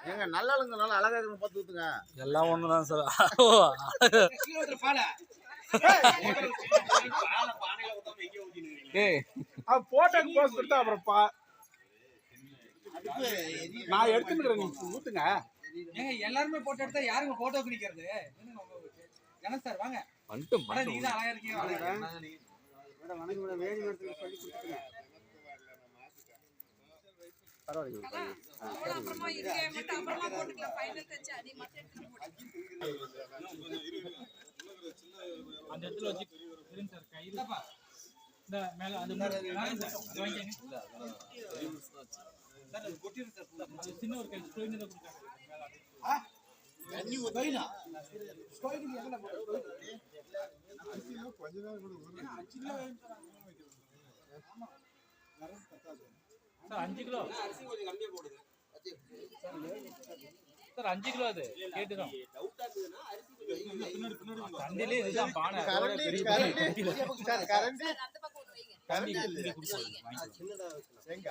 ஏங்க நல்ல ஆளுங்க நல்லா அழகா இருக்குன்னு பார்த்து ஊத்துங்க. எல்லாம் ஒண்ணுதான் சார். போட்டோக்கு போஸ் கொடுத்தா அப்புறம் நான் எடுத்துக்கிறேன், நீங்க ஊத்துங்க. எல்லாருமே போட்டோ எடுத்தா யாருங்க போட்டோ பிடிக்கிறது? கணேஷ் சார் வாங்க. நீங்க தான் அழகா இருக்கீங்க. வேடி மரத்துல சொல்லி கொடுத்துங்க. பரவாயில்ல. அந்த இடத்துல வச்சு இருங்க சார். கையில இந்த மேல அந்த சார் அது கொட்டிரு சார். சின்ன ஒரு கை ஸ்டோயின் தான் கொடுத்தாங்க மேல. தண்ணி ஊத்தினா ஸ்டோயின் எங்கல போடு. கொஞ்ச நேரம் கூட ஒரு சின்ன ஆமா. சார் 5 கிலோ அரிசி கொஞ்சம் கம்மியா போடுங்க. சார் 5 கிலோ அது கேட்டுறோம். டவுட்டா இருந்ததுனா அரிசி கொஞ்சம் தண்டிலே இதுதான் பானை. கரண்டி சார் கரண்டி கரண்டி இல்ல. சின்னதா எங்க